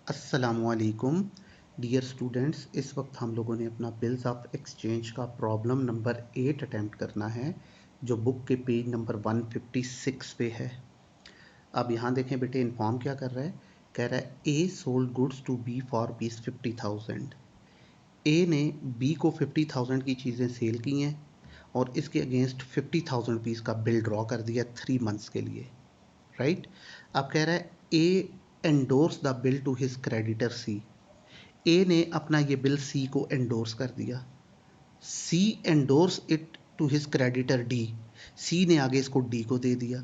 अस्सलामुअलैकुम dear students. इस वक्त हम लोगों ने अपना बिल्स ऑफ एक्सचेंज का प्रॉब्लम नंबर 8 अटैम्प्ट करना है, जो बुक के पेज नंबर 156 पे है। अब यहाँ देखें बेटे, इन्फॉर्म क्या कर रहा है, कह रहा है A sold goods to B for rupees 50,000। A ने बी को 50,000 की चीज़ें सेल की हैं और इसके अगेंस्ट 50,000 रुपीज़ का बिल ड्रॉ कर दिया 3 मंथ्स के लिए, राइट। अब कह रहा है A endorse the bill to his creditor C. A ने अपना ये बिल सी को एंडोर्स कर दिया, C endorse it to his creditor D. C ने आगे इसको डी को दे दिया।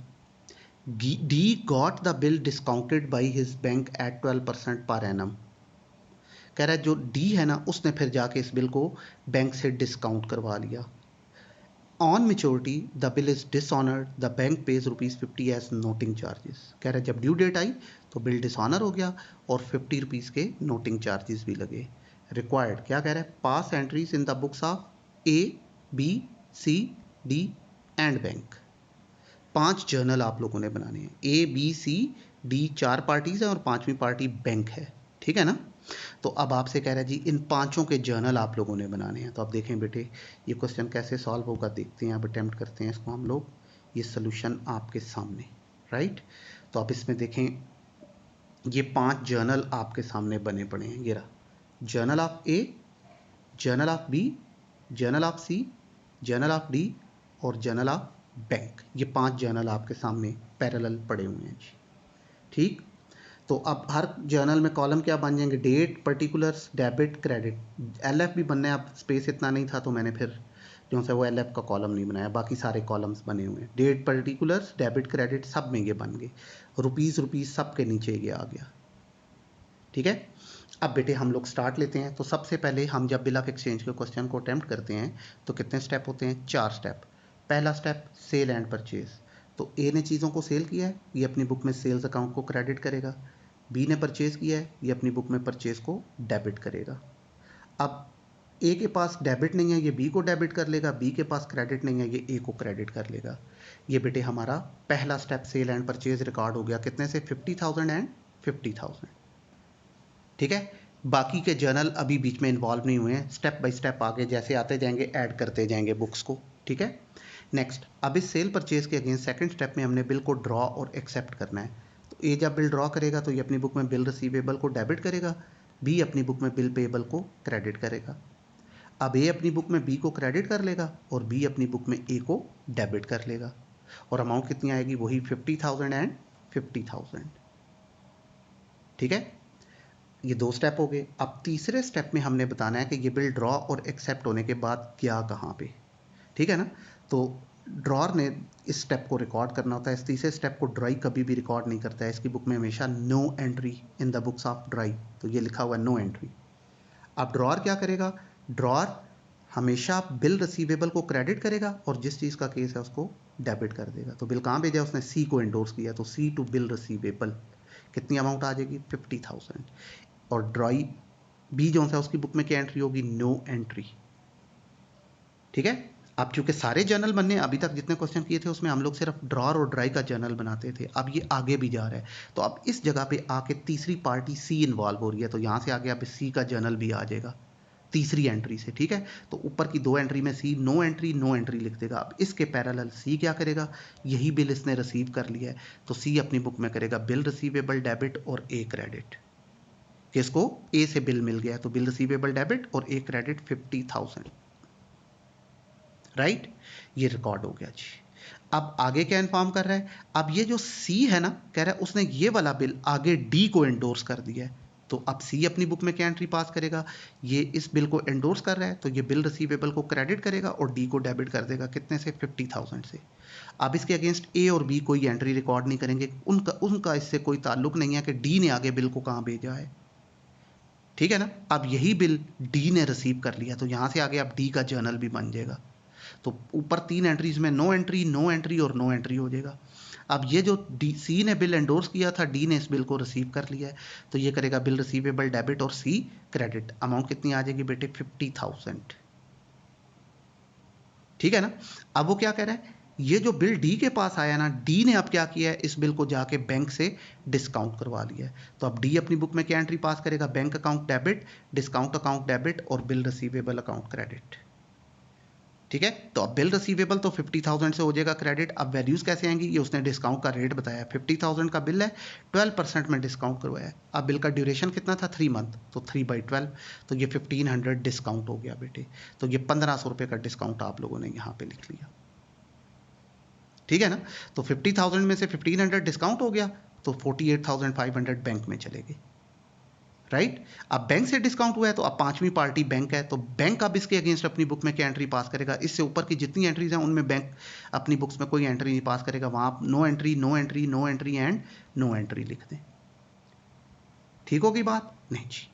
D got the bill discounted by his bank at 12% per annum. कह रहा है जो डी है ना, उसने फिर जाके इस बिल को बैंक से डिस्काउंट करवा लिया। On maturity the bill is dishonoured, the bank pays ₹50 as noting charges. कह रहा है जब ड्यू डेट आई तो बिल डिसऑनर हो गया और ₹50 के नोटिंग चार्जेस भी लगे। रिक्वायर्ड क्या कह रहा है, pass entries in the books of A B C D and bank. 5 journal आप लोगों ने बनाने हैं। A B C D 4 parties हैं और 5वीं पार्टी बैंक है, ठीक है ना। तो अब आपसे कह रहा है जी इन 5 के जर्नल आप लोगों ने बनाने हैं। तो अब देखें बेटे, ये क्वेश्चन कैसे सॉल्व होगा देखते हैं। अब अटैम्प्ट करते हैं इसको हम लोग। ये सोल्यूशन आपके सामने, राइट। तो अब इसमें देखें, ये 5 जर्नल आपके सामने बने पड़े हैं। ये रहा journal of A, journal of B, journal of C, journal of D और जर्नल ऑफ बैंक। ये 5 जर्नल आपके सामने पैरेलल पड़े हुए हैं जी, ठीक। तो अब हर जर्नल में कॉलम क्या बन जाएंगे, date, particulars, debit, credit. LF भी बनना है, अब स्पेस इतना नहीं था तो मैंने फिर जो है वो एलएफ का कॉलम नहीं बनाया, बाकी सारे कॉलम्स बने हुए हैं। डेट, पर्टिकुलर्स, डेबिट, क्रेडिट सब में ये बन गए। रुपीज़ सब के नीचे ये आ गया, ठीक है। अब बेटे हम लोग स्टार्ट लेते हैं। तो सबसे पहले हम जब बिल ऑफ एक्सचेंज के क्वेश्चन को अटेम्प्ट करते हैं तो कितने स्टेप होते हैं, 4 स्टेप। पहला स्टेप सेल एंड परचेज। तो ए ने चीज़ों को सेल किया है, ये अपनी बुक में सेल्स अकाउंट को क्रेडिट करेगा। बी ने परचेज किया है, ये अपनी बुक में परचेज को डेबिट करेगा। अब ए के पास डेबिट नहीं है, ये बी को डेबिट कर लेगा। बी के पास क्रेडिट नहीं है, ये ए को क्रेडिट कर लेगा। ये बेटे हमारा पहला step sale and purchase record हो गया, कितने से, 50,000 एंड 50,000, ठीक है। बाकी के जर्नल अभी बीच में इन्वॉल्व नहीं हुए हैं, स्टेप बाय स्टेप आगे जैसे आते जाएंगे ऐड करते जाएंगे बुक्स को, ठीक है। नेक्स्ट, अब इस सेल परचेज के अगेंस्ट सेकंड स्टेप में हमने बिल को ड्रॉ और एक्सेप्ट करना है। तो ए जब बिल ड्रॉ करेगा तो ये अपनी बुक में बिल रिसीवेबल को डेबिट करेगा, बी अपनी बुक में बिल पेएबल को क्रेडिट करेगा। अब ए अपनी बुक में बी को क्रेडिट कर लेगा और बी अपनी बुक में ए को डेबिट कर लेगा, और अमाउंट कितनी आएगी, वही 50,000 एंड 50,000, ठीक है। ये 2 स्टेप हो गए। अब तीसरे स्टेप में हमने बताना है कि ये बिल ड्रॉ और एक्सेप्ट होने के बाद क्या कहाँ पे, ठीक है ना। तो ड्रॉर ने इस स्टेप को रिकॉर्ड करना होता है। इस तीसरे स्टेप को ड्राई कभी भी रिकॉर्ड नहीं करता है, इसकी बुक में हमेशा no entry in the books of drawee, तो ये लिखा हुआ है नो एंट्री। अब ड्रॉर क्या करेगा, ड्रॉर हमेशा बिल रिसीवेबल को क्रेडिट करेगा और जिस चीज़ का केस है उसको डेबिट कर देगा। तो बिल कहाँ भेजा, उसने सी को एंडोर्स किया, तो सी टू बिल रिसीवेबल कितनी अमाउंट आ जाएगी, 50,000। और ड्राई बी जो है उसकी बुक में क्या एंट्री होगी, नो एंट्री, ठीक है। अब चूंकि सारे जर्नल बनने, अभी तक जितने क्वेश्चन किए थे उसमें हम लोग सिर्फ ड्रॉर और ड्राई का जर्नल बनाते थे, अब ये आगे भी जा रहा है। तो अब इस जगह पे आके तीसरी पार्टी सी इन्वॉल्व हो रही है, तो यहाँ से आगे अब सी का जर्नल भी आ जाएगा तीसरी एंट्री से, ठीक है। तो ऊपर की 2 एंट्री में सी नो एंट्री लिख देगा। अब इसके पैरेलल सी क्या करेगा, यही बिल इसने रिसीव कर लिया है, तो सी अपनी बुक में करेगा बिल रिसीवेबल डेबिट और ए क्रेडिट। किसको, ए से बिल मिल गया तो बिल रिसीवेबल डेबिट और ए क्रेडिट 50,000, राइट। ये रिकॉर्ड हो गया जी। अब आगे क्या इन्फॉर्म कर रहा है, अब ये जो सी है ना, कह रहा है उसने ये वाला बिल आगे डी को एंडोर्स कर दिया है। तो अब सी अपनी बुक में क्या एंट्री पास करेगा, ये इस बिल को एंडोर्स कर रहा है तो ये बिल रिसीवेबल को क्रेडिट करेगा और डी को डेबिट कर देगा, कितने से, 50,000 से। अब इसके अगेंस्ट ए और बी कोई एंट्री रिकॉर्ड नहीं करेंगे, उनका इससे कोई ताल्लुक नहीं है कि डी ने आगे बिल को कहाँ भेजा है, ठीक है ना। अब यही बिल डी ने रिसीव कर लिया, तो यहाँ से आगे अब डी का जर्नल भी बन जाएगा। तो ऊपर 3 एंट्रीज में नो एंट्री और नो एंट्री हो जाएगा। अब ये जो डी सी ने बिल एंडोर्स किया था, डी ने इस बिल को रिसीव कर लिया है, तो ये करेगा बिल रिसीवेबल डेबिट और सी क्रेडिट। अमाउंट कितनी आ जाएगी बेटे, 50,000, ठीक है ना। अब वो क्या कह रहा है, ये जो बिल डी के पास आया ना, डी ने अब क्या किया है, इस बिल को जाके बैंक से डिस्काउंट करवा लिया है। तो अब डी अपनी बुक में क्या एंट्री पास करेगा, bank account debit, discount account debit और बिल रिसीवेबल अकाउंट क्रेडिट। ठीक है, तो अब बिल रिसीवेबल तो 50,000 से हो जाएगा क्रेडिट। अब वैल्यूज कैसे आएंगी, ये उसने डिस्काउंट का रेट बताया, 50,000 का बिल है, 12% में डिस्काउंट करवाया है। अब बिल का ड्यूरेशन कितना था, 3 मंथ, तो 3/12, तो ये 1500 डिस्काउंट हो गया बेटे। तो ये 1500 रुपये का डिस्काउंट आप लोगों ने यहाँ पे लिख लिया। ठीक है ना, तो 50,000 में से 1500 डिस्काउंट हो गया, तो 48,500 बैंक में चले गए। राइट, अब बैंक से डिस्काउंट हुआ है, तो अब पांचवी पार्टी बैंक है, तो बैंक अब इसके अगेंस्ट अपनी बुक में क्या एंट्री पास करेगा, इससे ऊपर की जितनी एंट्रीज हैं उनमें बैंक अपनी बुक्स में कोई एंट्री नहीं पास करेगा, वहां आप no entry, no entry, no entry and no entry लिख दें। ठीक होगी बात, नहीं जी।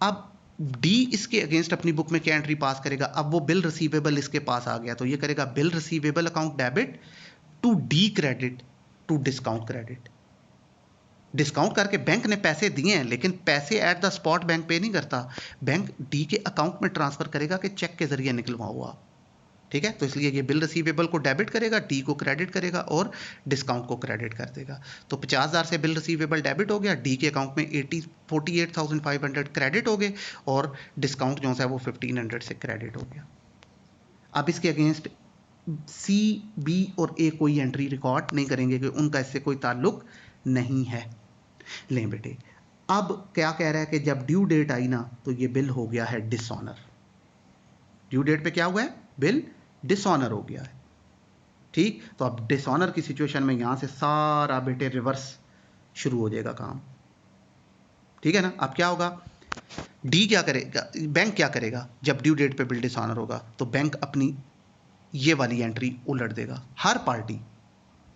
अब डी इसके अगेंस्ट अपनी बुक में क्या एंट्री पास करेगा, अब वो बिल रिसीवेबल इसके पास आ गया, तो ये करेगा bill receivable account debit to D credit to discount credit. Discount करके बैंक ने पैसे दिए हैं, लेकिन पैसे एट द स्पॉट बैंक पे नहीं करता, बैंक डी के अकाउंट में ट्रांसफर करेगा कि चेक के जरिए निकलवाओ आप। ठीक है, तो इसलिए ये बिल रिसीवेबल को डेबिट करेगा, डी को क्रेडिट करेगा और डिस्काउंट को क्रेडिट कर देगा। तो 50,000 से बिल रिसीवेबल डेबिट हो गया, डी के अकाउंट में 48,500 क्रेडिट हो गए और डिस्काउंट जो है वो 1500 से क्रेडिट हो गया। अब इसके अगेंस्ट सी, बी और ए कोई एंट्री रिकॉर्ड नहीं करेंगे कि उनका इससे कोई ताल्लुक नहीं है। लें बेटे, अब क्या कह रहा है कि जब ड्यू डेट आई ना, तो ये बिल हो गया है डिसऑनर। ड्यू डेट पे क्या हुआ है, बिल डिसऑनर हो गया है। ठीक, तो अब डिसऑनर की सिचुएशन में यहां से सारा बेटे रिवर्स शुरू हो जाएगा काम। ठीक है ना, अब क्या होगा, डी क्या करेगा, बैंक क्या करेगा, जब ड्यू डेट पे बिल डिसऑनर होगा तो बैंक अपनी ये वाली एंट्री उलट देगा। हर पार्टी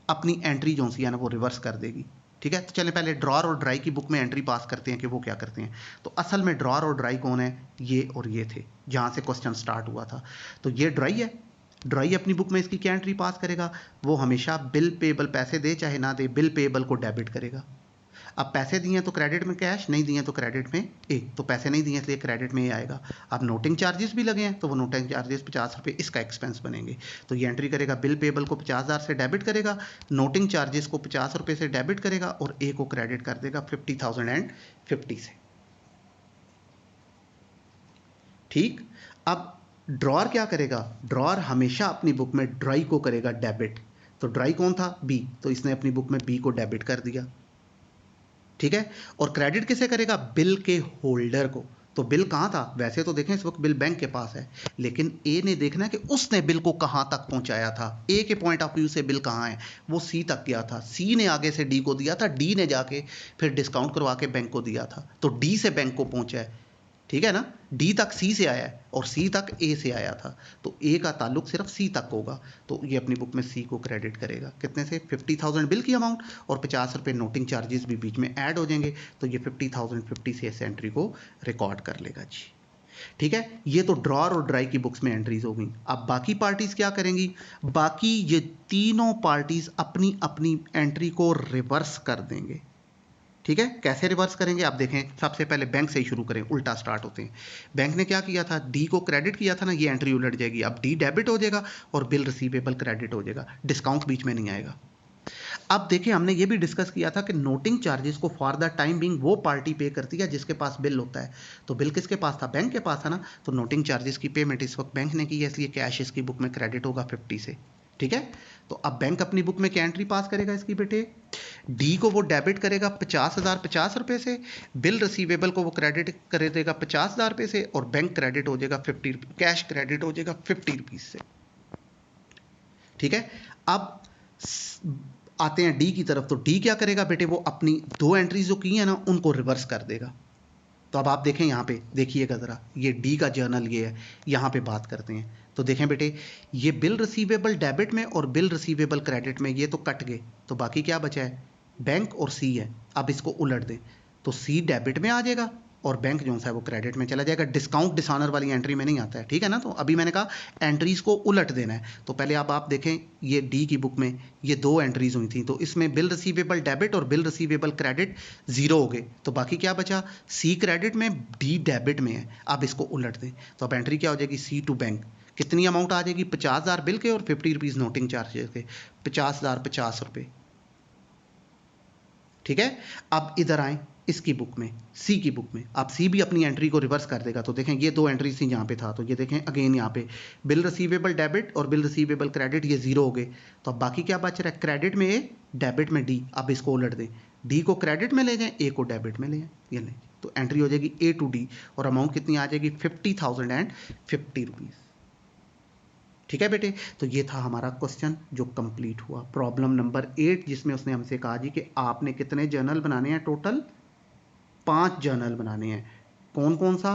अपनी एंट्री जो सी है ना वो रिवर्स कर देगी। ठीक है, तो चलें पहले ड्रॉर और ड्राई की बुक में एंट्री पास करते हैं कि वो क्या करते हैं। तो असल में ड्रॉर और ड्राई कौन है, ये और ये थे जहां से क्वेश्चन स्टार्ट हुआ था। तो ये ड्राई है, ड्राई अपनी बुक में इसकी क्या एंट्री पास करेगा, वो हमेशा बिल पेएबल, पैसे दे चाहे ना दे, बिल पेएबल को डेबिट करेगा। अब पैसे दिए हैं तो क्रेडिट में कैश, नहीं दिए तो क्रेडिट में ए, तो पैसे नहीं दिए इसलिए क्रेडिट में ए आएगा। अब नोटिंग चार्जेस भी लगे हैं, तो वो नोटिंग चार्जेस 50 रुपये इसका एक्सपेंस बनेंगे। तो ये एंट्री करेगा, बिल पेएबल को 50,000 से डेबिट करेगा, नोटिंग चार्जेस को 50 रुपये से डेबिट करेगा और ए को क्रेडिट कर देगा 50,050 से। ठीक, अब ड्रॉर क्या करेगा, ड्रॉर हमेशा अपनी बुक में ड्राई को करेगा डेबिट। तो ड्राई कौन था, बी, तो इसने अपनी बुक में बी को डेबिट कर दिया। ठीक है, और क्रेडिट किसे करेगा, बिल के होल्डर को। तो बिल कहां था, वैसे तो देखें इस वक्त बिल बैंक के पास है, लेकिन ए ने देखना है कि उसने बिल को कहां तक पहुंचाया था। ए के पॉइंट ऑफ व्यू से बिल कहां है, वो सी तक गया था, सी ने आगे से डी को दिया था, डी ने जाके फिर डिस्काउंट करवा के बैंक को दिया था, तो डी से बैंक को पहुंचा है। ठीक है ना, डी तक सी से आया है और सी तक ए से आया था, तो ए का ताल्लुक सिर्फ सी तक होगा, तो ये अपनी बुक में सी को क्रेडिट करेगा। कितने से, 50,000 बिल की अमाउंट और 50 रुपये नोटिंग चार्जेस भी बीच में ऐड हो जाएंगे, तो ये 50,050 से इस एंट्री को रिकॉर्ड कर लेगा जी। ठीक है, ये तो ड्रॉर और ड्राई की बुक्स में एंट्रीज हो गई। अब बाकी पार्टीज क्या करेंगी, बाकी ये तीनों पार्टीज अपनी अपनी एंट्री को रिवर्स कर देंगे। ठीक है, कैसे रिवर्स करेंगे आप देखें, सबसे पहले बैंक से ही शुरू करें, उल्टा स्टार्ट होते हैं। बैंक ने क्या किया था, डी को क्रेडिट किया था ना, ये एंट्री उलट जाएगी, अब डी डेबिट हो जाएगा और बिल रिसीवेबल क्रेडिट हो जाएगा, डिस्काउंट बीच में नहीं आएगा। अब देखिए, हमने ये भी डिस्कस किया था कि नोटिंग चार्जेस को फॉर द टाइम बिंग वो पार्टी पे करती है जिसके पास बिल होता है। तो बिल किसके पास था, बैंक के पास था ना, तो नोटिंग चार्जेस की पेमेंट इस वक्त बैंक ने की है, इसलिए कैश इसकी बुक में क्रेडिट होगा 50 से। ठीक है, तो अब बैंक अपनी बुक में क्या एंट्री पास करेगा इसकी बेटे, डी को वो डेबिट करेगा 50,050 रुपये से, बिल रिसीवेबल को वो क्रेडिट कर देगा 50,000 रुपये से और बैंक क्रेडिट हो जाएगा 50, कैश क्रेडिट हो जाएगा 50 रुपीज से। ठीक है, अब आते हैं डी की तरफ, तो डी क्या करेगा बेटे, वो अपनी दो एंट्रीज जो की है ना उनको रिवर्स कर देगा। तो अब आप देखें यहाँ पे, देखिएगा ज़रा, ये डी का जर्नल ये है, यहाँ पे बात करते हैं। तो देखें बेटे, ये बिल रिसीवेबल डेबिट में और बिल रिसीवेबल क्रेडिट में ये तो कट गए, तो बाकी क्या बचा है, बैंक और सी है। अब इसको उलट दें तो सी डेबिट में आ जाएगा और बैंक जो है वो क्रेडिट में चला जाएगा, डिस्काउंट डिसऑनर वाली एंट्री में नहीं आता है। ठीक है ना, तो अभी मैंने कहा एंट्रीज को उलट देना है। तो पहले अब आप देखें, ये डी की बुक में ये दो एंट्रीज हुई थी, तो इसमें बिल रिसीवेबल डेबिट और बिल रिसीवेबल क्रेडिट जीरो हो गए, तो बाकी क्या बचा, सी क्रेडिट में डी डेबिट में है। अब इसको उलट दें तो अब एंट्री क्या हो जाएगी, सी टू बैंक, कितनी अमाउंट आ जाएगी? 50,000 बिल के और 50 रुपीज़ नोटिंग चार्जेस के, 50,000 50 रुपये। ठीक है, अब इधर आए इसकी बुक में, सी की बुक में। आप सी भी अपनी एंट्री को रिवर्स कर देगा तो देखें ये दो एंट्री थी यहाँ पे था, तो ये देखें अगेन यहाँ पे बिल रिसीवेबल डेबिट और बिल रिसीवेबल क्रेडिट ये जीरो हो गए। तो अब बाकी क्या बच रहा है? क्रेडिट में ए, डेबिट में डी। अब इसको उलट दें, डी को क्रेडिट में ले जाएं, ए को डेबिट में ले जाएं, ये लें तो एंट्री हो जाएगी ए टू डी और अमाउंट कितनी आ जाएगी? 50,050 रुपीज़। ठीक है बेटे, तो ये था हमारा क्वेश्चन जो कंप्लीट हुआ, प्रॉब्लम नंबर 8, जिसमें उसने हमसे कहा जी कि आपने कितने जर्नल बनाने हैं? टोटल 5 जर्नल बनाने हैं। कौन कौन सा?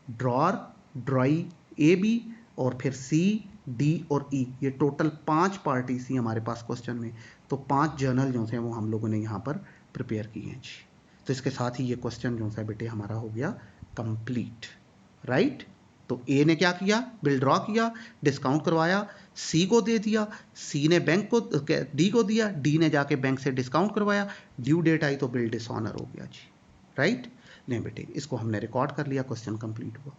ड्रॉर, ड्राई, ए बी और फिर सी, डी और ई। ये टोटल 5 पार्टी थी हमारे पास क्वेश्चन में, तो 5 जर्नल जो है वो हम लोगों ने यहाँ पर प्रिपेयर किए हैं जी। तो इसके साथ ही ये क्वेश्चन जो है बेटे हमारा हो गया कंप्लीट, राइट। तो ए ने क्या किया? बिल ड्रॉ किया, डिस्काउंट करवाया, सी को दे दिया, सी ने बैंक को, डी को दिया, डी ने जाके बैंक से डिस्काउंट करवाया, ड्यू डेट आई तो बिल डिसऑनर हो गया जी, राइट। नहीं बेटे, इसको हमने रिकॉर्ड कर लिया, क्वेश्चन कंप्लीट हुआ।